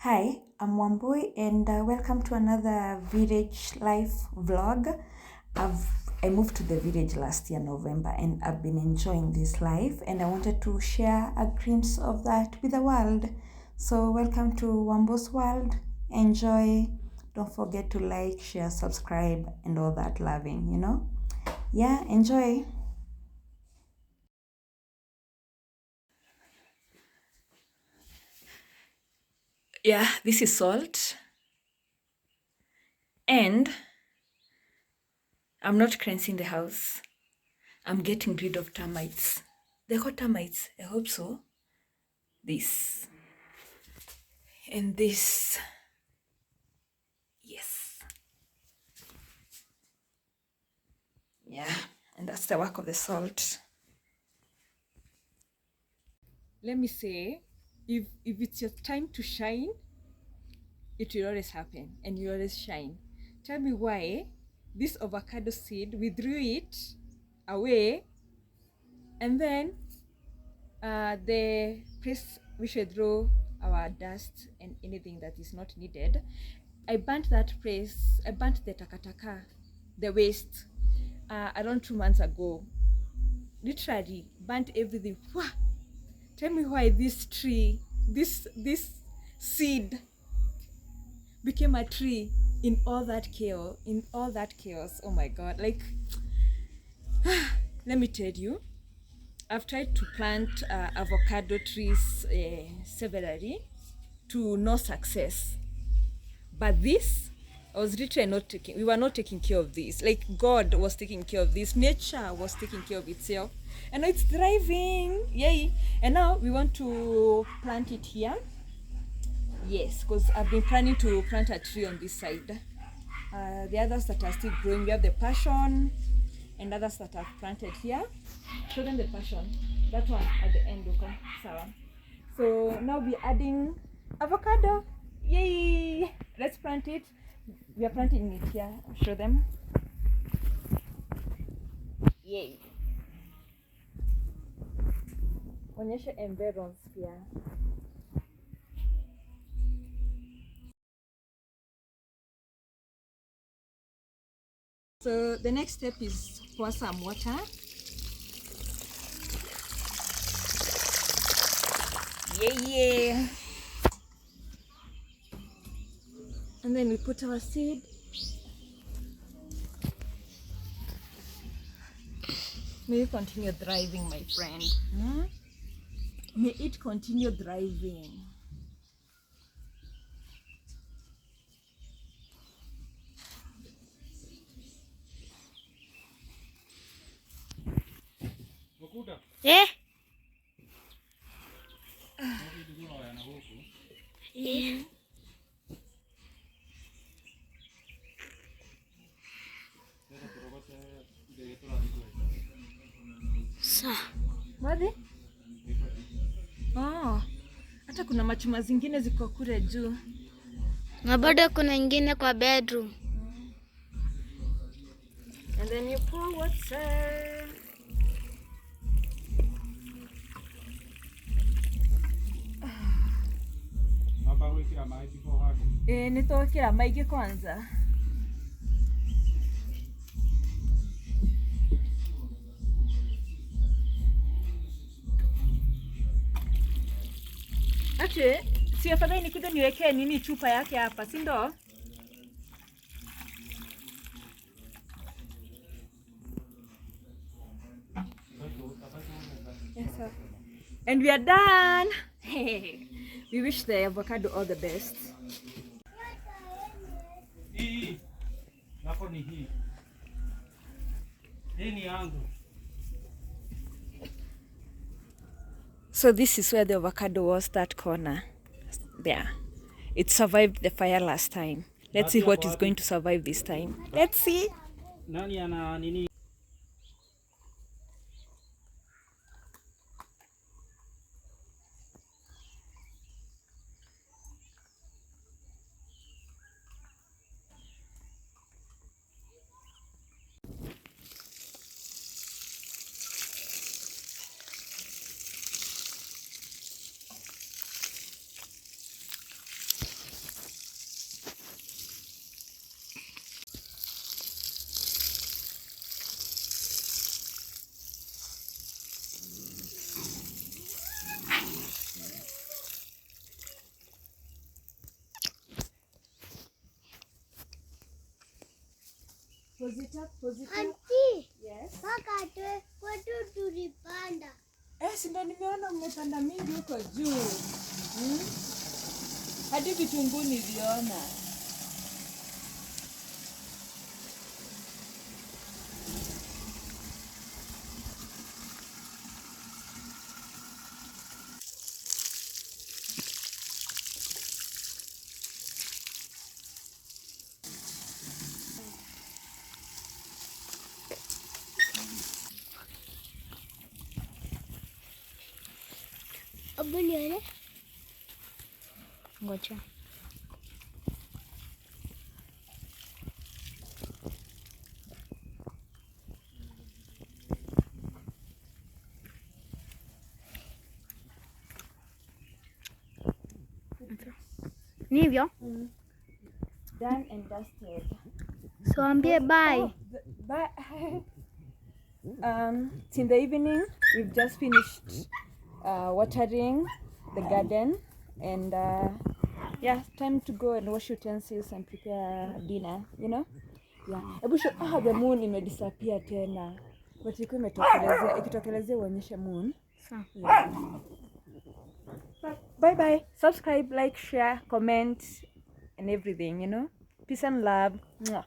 Hi, I'm Wambui and welcome to another village life vlog. I moved to the village last year, November, and I've been enjoying this life and I wanted to share a glimpse of that with the world. So welcome to Wambu's world. Enjoy. Don't forget to like, share, subscribe and all that loving. Yeah, enjoy. Yeah, this is salt. And I'm not cleansing the house. I'm getting rid of termites. They're called termites. I hope so. This. And this. Yes. Yeah. And that's the work of the salt. Let me say, if it's your time to shine, it will always happen and you always shine. Tell me why this avocado seed, we threw it away and then the place we should throw our dust and anything that is not needed. I burnt that place. I burnt the takataka, the waste, around 2 months ago. Literally burnt everything. Wah! Tell me why this tree, this seed became a tree in all that chaos. In all that chaos. Oh my God! Like, let me tell you. I've tried to plant avocado trees severally to no success. But this, we were not taking care of this. Like God was taking care of this. Nature was taking care of itself. And now it's thriving. Yay. And now we want to plant it here. Yes, because I've been planning to plant a tree on this side. The others that are still growing, we have the passion and others that I've planted here. Show them the passion. That one at the end, okay? So now we're adding avocado. Yay! Let's plant it. We are planting it here. I'll show them. Yay! Onyesha environs pia. So the next step is pour some water. Yeah. And then we put our seed. May it continue thriving, my friend. May it continue thriving. Eh? Yeah. Sa. Wapi? Oh. Hata kuna machuma zingine ziko kule juu. Na bado kuna ingine kwa bedroom. And then you pour water. Nitokera maji kwanza. Ate, si afadhali nikuje niwekee nini chupa yake hapa, si ndo? Yes, sir. And we are done. We wish the avocado all the best. Hii nako ni hii. Hii ni yangu. So this is where the avocado was, that corner. There. It survived the fire last time. Let's see what is going to survive this time. Let's see. Nani ana nini? Auntie, Yes. wakati kwetu tulipanda. Si ndo nimeona mmepanda mingi huko juu. Hadi vitunguu niliona. Abu nione. Ngoja. Ni hivyo? Done and dusted. So ambie bye. Bye. It's in the evening. We've just finished watering the garden, and yeah, time to go and wash utensils and prepare dinner. You know, yeah. The moon imedisappear tena, but ikitokelezea uonyeshe moon. Yeah. Bye bye. Subscribe, like, share, comment, and everything. You know, peace and love. Mwah.